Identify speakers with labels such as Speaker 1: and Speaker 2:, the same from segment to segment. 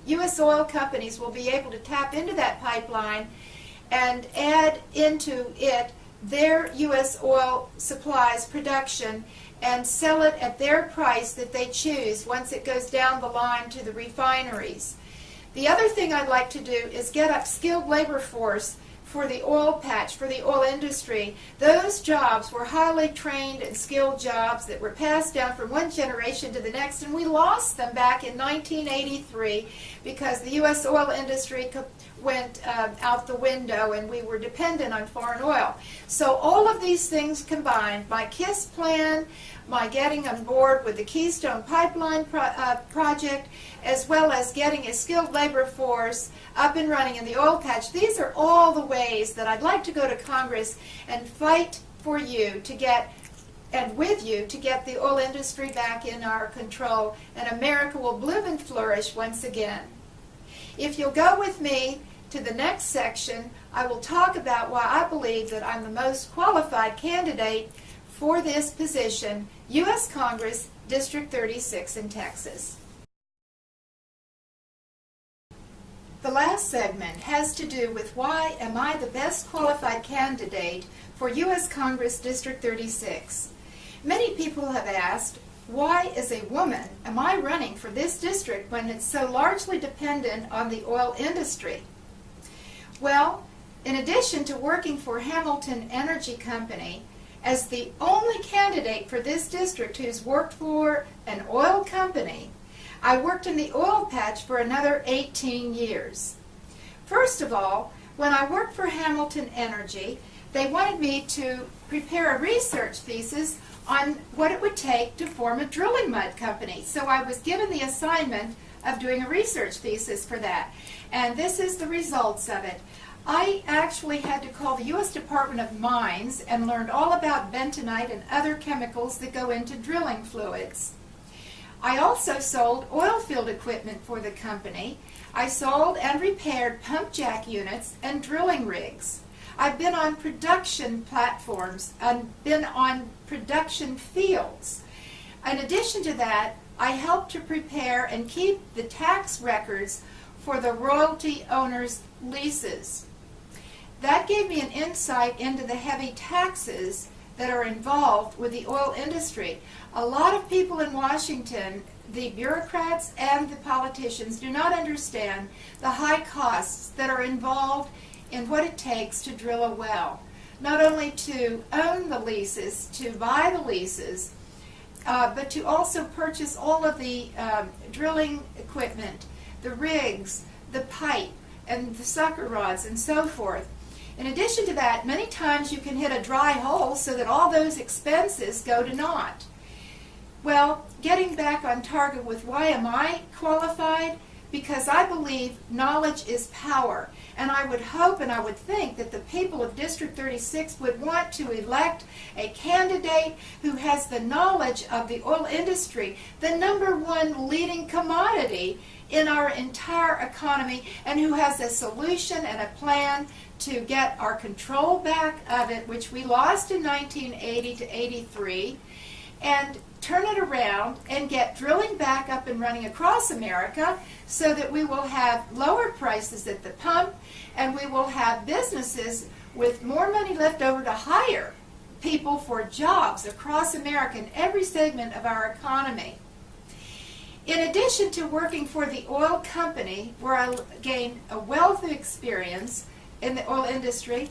Speaker 1: U.S. oil companies will be able to tap into that pipeline and add into it their U.S. oil supplies production and sell it at their price that they choose once it goes down the line to the refineries. The other thing I'd like to do is get up skilled labor force for the oil patch, for the oil industry. Those jobs were highly trained and skilled jobs that were passed down from one generation to the next, and we lost them back in 1983 because the U.S. oil industry went out the window and we were dependent on foreign oil. So all of these things combined, my KISS plan, my getting on board with the Keystone Pipeline project, as well as getting a skilled labor force up and running in the oil patch, these are all the ways that I'd like to go to Congress and fight for you to get, and with you, to get the oil industry back in our control, and America will bloom and flourish once again. If you'll go with me to the next section, I will talk about why I believe that I'm the most qualified candidate for this position, U.S. Congress, District 36 in Texas. The last segment has to do with why am I the best qualified candidate for U.S. Congress District 36. Many people have asked, why as a woman am I running for this district when it's so largely dependent on the oil industry? Well, in addition to working for Hamilton Energy Company as the only candidate for this district who's worked for an oil company, I worked in the oil patch for another 18 years. First of all, when I worked for Hamilton Energy, they wanted me to prepare a research thesis on what it would take to form a drilling mud company. So I was given the assignment of doing a research thesis for that. And this is the results of it. I actually had to call the U.S. Department of Mines and learned all about bentonite and other chemicals that go into drilling fluids. I also sold oil field equipment for the company. I sold and repaired pump jack units and drilling rigs. I've been on production platforms and been on production fields. In addition to that, I helped to prepare and keep the tax records for the royalty owners' leases. That gave me an insight into the heavy taxes that are involved with the oil industry. A lot of people in Washington, the bureaucrats and the politicians, do not understand the high costs that are involved in what it takes to drill a well. Not only to own the leases, to buy the leases, but to also purchase all of the drilling equipment, the rigs, the pipe, and the sucker rods, and so forth. In addition to that, many times you can hit a dry hole so that all those expenses go to naught. Well, getting back on target with why am I qualified? Because I believe knowledge is power. And I would hope and I would think that the people of District 36 would want to elect a candidate who has the knowledge of the oil industry, the #1 leading commodity in our entire economy, and who has a solution and a plan to get our control back of it, which we lost in 1980 to 83, and turn it around and get drilling back up and running across America so that we will have lower prices at the pump and we will have businesses with more money left over to hire people for jobs across America in every segment of our economy. In addition to working for the oil company, where I gained a wealth of experience in the oil industry,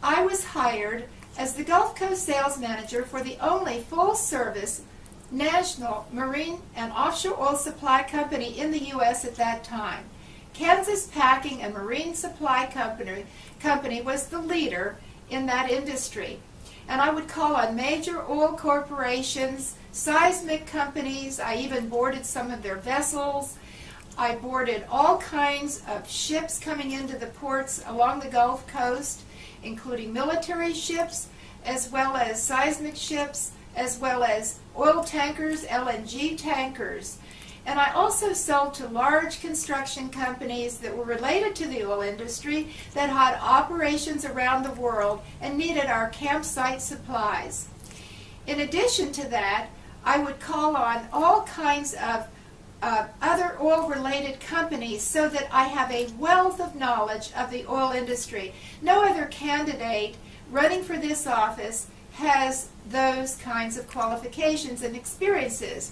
Speaker 1: I was hired as the Gulf Coast sales manager for the only full-service national marine and offshore oil supply company in the U.S. at that time. Kansas Packing and Marine Supply Company was the leader in that industry. And I would call on major oil corporations, seismic companies. I even boarded some of their vessels. I boarded all kinds of ships coming into the ports along the Gulf Coast, including military ships, as well as seismic ships, as well as oil tankers, LNG tankers. And I also sold to large construction companies that were related to the oil industry that had operations around the world and needed our campsite supplies. In addition to that, I would call on all kinds of other oil-related companies so that I have a wealth of knowledge of the oil industry. No other candidate running for this office has those kinds of qualifications and experiences.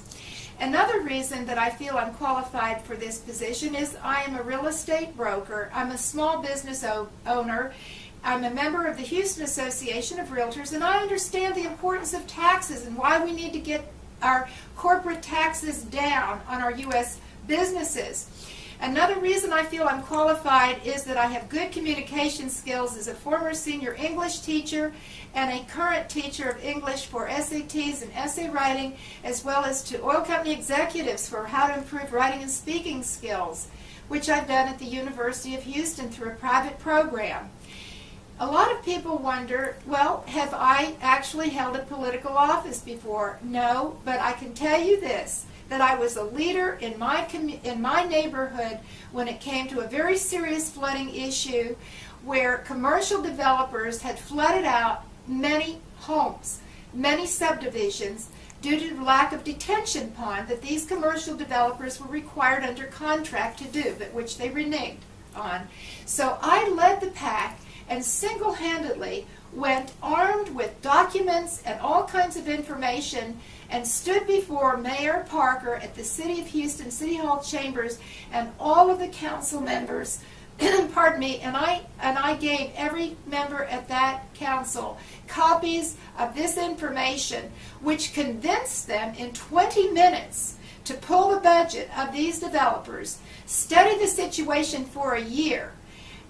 Speaker 1: Another reason that I feel I'm qualified for this position is I am a real estate broker. I'm a small business owner. I'm a member of the Houston Association of Realtors, and I understand the importance of taxes and why we need to get our corporate taxes down on our U.S. businesses. Another reason I feel I'm qualified is that I have good communication skills as a former senior English teacher and a current teacher of English for SATs and essay writing, as well as to oil company executives for how to improve writing and speaking skills, which I've done at the University of Houston through a private program. A lot of people wonder, well, have I actually held a political office before? No, but I can tell you this, that I was a leader in my neighborhood when it came to a very serious flooding issue where commercial developers had flooded out many homes, many subdivisions, due to the lack of detention pond that these commercial developers were required under contract to do, but which they reneged on. So I led the pack and single-handedly went armed with documents and all kinds of information and stood before Mayor Parker at the City of Houston City Hall chambers and all of the council members, pardon me, and I gave every member at that council copies of this information, which convinced them in 20 minutes to pull the budget of these developers, study the situation for a year,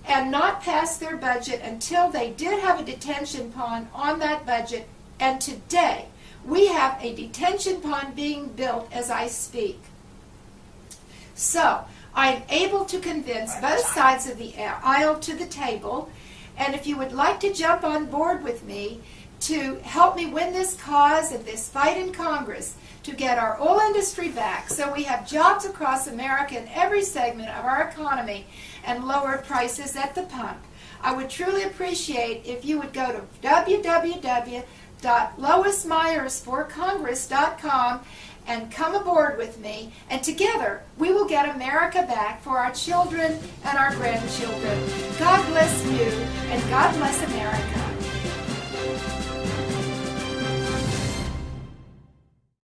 Speaker 1: and not pass their budget until they did have a detention pond on that budget. And today, we have a detention pond being built as I speak. So, I'm able to convince both sides of the aisle to the table, and if you would like to jump on board with me to help me win this cause and this fight in Congress to get our oil industry back so we have jobs across America in every segment of our economy and lower prices at the pump, I would truly appreciate if you would go to www.loismyersforcongress.com and come aboard with me, and together we will get America back for our children and our grandchildren. God bless you, and God bless America.